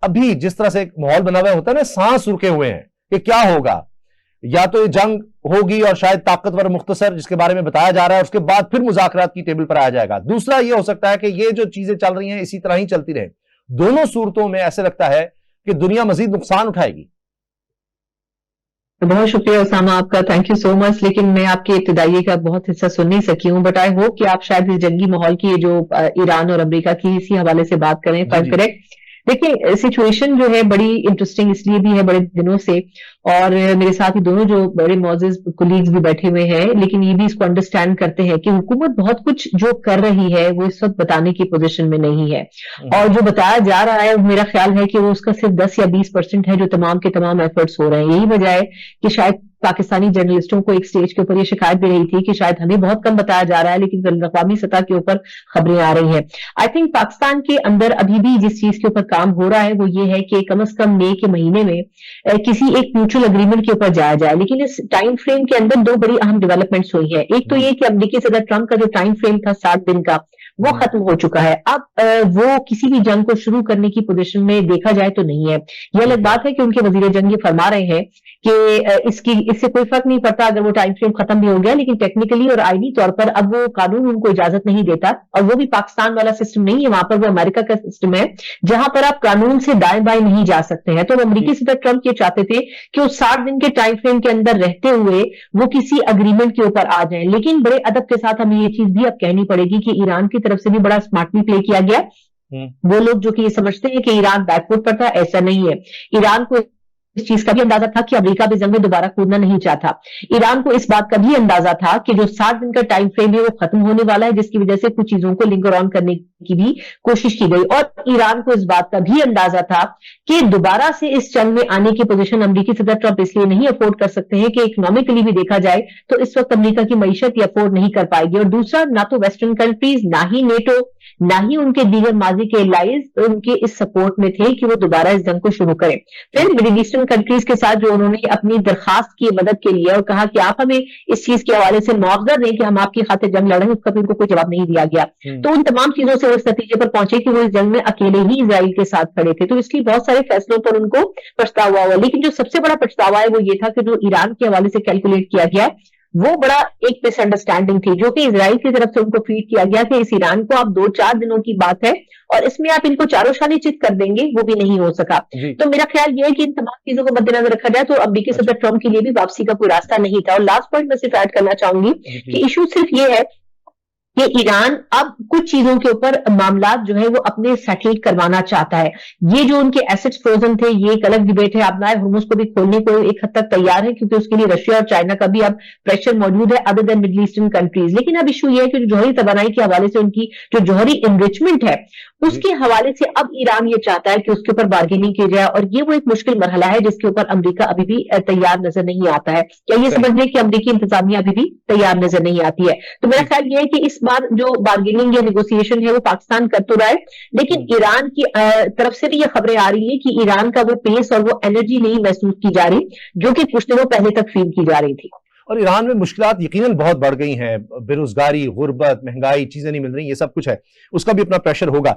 अभी जिस तरह से एक माहौल बना हुआ होता है ना, सांस रुके हुए हैं कि क्या होगा, या तो ये जंग होगी और शायद ताकतवर मुख्तसर जिसके बारे में बताया जा रहा है, उसके बाद फिर मुज़ाकरात की टेबल पर आया जाएगा। दूसरा ये हो सकता है कि ये जो चीजें चल रही हैं इसी तरह ही चलती रहे। दोनों सूरतों में ऐसे लगता है कि दुनिया मजीद नुकसान उठाएगी। बहुत शुक्रिया उसामा आपका, थैंक यू सो मच। लेकिन मैं आपके इब्तिदाई का बहुत हिस्सा सुन नहीं सकी हूँ, बट आई होप कि आप शायद इस जंगी माहौल की जो ईरान और अमेरिका की इसी हवाले से बात करें। पर करेक्ट, देखिए सिचुएशन जो है बड़ी इंटरेस्टिंग इसलिए भी है बड़े दिनों से, और मेरे साथ ही दोनों जो बड़े मौजूद कुलीग्स भी बैठे हुए हैं, लेकिन ये भी इसको अंडरस्टैंड करते हैं कि हुकूमत बहुत कुछ जो कर रही है वो इस वक्त बताने की पोजीशन में नहीं है, और जो बताया जा रहा है मेरा ख्याल है कि वो उसका सिर्फ 10 या 20% है जो तमाम के तमाम एफर्ट्स हो रहे हैं। यही वजह है कि शायद पाकिस्तानी जर्नलिस्टों को एक स्टेज के ऊपर ये शिकायत भी रही थी कि शायद हमें बहुत कम बताया जा रहा है, लेकिन बैनुल-अक़वामी सतह के ऊपर खबरें आ रही हैं। आई थिंक पाकिस्तान के अंदर अभी भी जिस चीज के ऊपर काम हो रहा है वो ये है कि कम से कम मई के महीने में किसी एक म्यूचुअल एग्रीमेंट के ऊपर जाया जाए। लेकिन इस टाइम फ्रेम के अंदर दो बड़ी अहम डेवलपमेंट्स हुई है। एक तो ये कि अमेरिकी सदर ट्रंप का जो टाइम फ्रेम था 60 दिन का, वो खत्म हो चुका है। अब वो किसी भी जंग को शुरू करने की पोजीशन में देखा जाए तो नहीं है। यह अलग बात है कि उनके वजीर जंग ये फरमा रहे हैं कि इससे कोई फर्क नहीं पड़ता अगर वो टाइम फ्रेम खत्म भी हो गया, लेकिन टेक्निकली और आईनी तौर पर अब वो कानून उनको इजाजत नहीं देता, और वो भी पाकिस्तान वाला सिस्टम नहीं है, वहां पर वो अमेरिका का सिस्टम है जहां पर आप कानून से दाएं बाएं नहीं जा सकते हैं। तो अमेरिकी सदर ट्रंप ये चाहते थे कि उस 60 दिन के टाइम फ्रेम के अंदर रहते हुए वो किसी अग्रीमेंट के ऊपर आ जाए। लेकिन बड़े अदब के साथ हमें ये चीज भी अब कहनी पड़ेगी कि ईरान की तरफ से भी बड़ा स्मार्टली प्ले किया गया। वो लोग जो कि ये समझते हैं कि ईरान बैकफुट पर था, ऐसा नहीं है। ईरान को इस चीज का भी अंदाजा था कि अमेरिका भी जंग में दोबारा कूदना नहीं चाहता। ईरान को इस बात का भी अंदाजा था कि जो 60 दिन का टाइम फ्रेम है वो खत्म होने वाला है, जिसकी वजह से कुछ चीजों को लिंगर ऑन करने की भी कोशिश की गई। और ईरान को इस बात का भी अंदाजा था कि दोबारा से इस जंग में आने की पोजीशन अमेरिकी सदर ट्रंप इसलिए नहीं अफोर्ड कर सकते हैं कि इकोनॉमिकली भी देखा जाए तो इस वक्त अमेरिका की मईशत ही अफोर्ड नहीं कर पाएगी। और दूसरा, ना तो वेस्टर्न कंट्रीज, ना ही नेटो, ना ही उनके दीगर माजी के एलाइज उनके इस सपोर्ट में थे कि वो दोबारा इस जंग को शुरू करें। फिर मिडिल ईस्टर्न कंट्रीज के साथ जो उन्होंने अपनी दरखास्त की मदद के लिए और कहा कि आप हमें इस चीज के हवाले से मुआवजा दें कि हम आपकी खातिर जंग लड़ रहे हैं, उसका भी उनको कोई जवाब नहीं दिया गया। तो उन तमाम चीजों से वो इस नतीजे पर पहुंचे कि वो इस जंग में अकेले ही इजराइल के साथ खड़े थे। तो इसलिए बहुत सारे फैसलों पर उनको पछतावा हुआ। लेकिन जो सबसे बड़ा पछतावा है वो ये था कि जो ईरान के हवाले से कैलकुलेट किया गया वो बड़ा एक मिसअंडरस्टैंडिंग थी जो कि इजराइल की तरफ से उनको फीड किया गया कि इस ईरान को आप 2-4 दिनों की बात है और इसमें आप इनको चारों शानी चित कर देंगे, वो भी नहीं हो सका। तो मेरा ख्याल ये है कि इन तमाम चीजों को मद्देनजर रखा जाए तो अमेरिकी सदर ट्रंप के लिए भी वापसी का कोई रास्ता नहीं था। और लास्ट पॉइंट मैं सिर्फ ऐड करना चाहूंगी कि इशू सिर्फ ये है कि ईरान अब कुछ चीजों के ऊपर मामला जो है वो अपने सेटल करवाना चाहता है। ये जो उनके एसेट्स फ्रोजन थे ये एक अलग डिबेट है। अब हुर्मुज को भी खोलने को एक हद तक तैयार है क्योंकि उसके लिए रशिया और चाइना का भी अब प्रेशर मौजूद है other than middle eastern countries. लेकिन अब इशू ये है कि जो जौहरी तवानाई के हवाले से उनकी जो जौहरी इनरिचमेंट है उसके हवाले से अब ईरान ये चाहता है कि उसके ऊपर बार्गेनिंग की जाए, और ये वो एक मुश्किल मरहला है जिसके ऊपर अमेरिका अभी भी तैयार नजर नहीं आता है, या ये समझने की अमेरिकी इंतजामिया अभी भी तैयार नजर नहीं आती है। तो मेरा ख्याल ये है कि इस बार जो बार्गेनिंग या नेगोशिएशन है वो पाकिस्तान कर तो रहा है, लेकिन ईरान की तरफ से भी ये खबरें आ रही है कि ईरान का वो पेस और वो एनर्जी नहीं महसूस की जा रही जो कि कुछ दिनों पहले तक फील की जा रही थी। और ईरान में मुश्किलात यकीनन बहुत बढ़ गई हैं, बेरोजगारी, गुर्बत, महंगाई, चीजें नहीं मिल रही, ये सब कुछ है, उसका भी अपना प्रेशर होगा।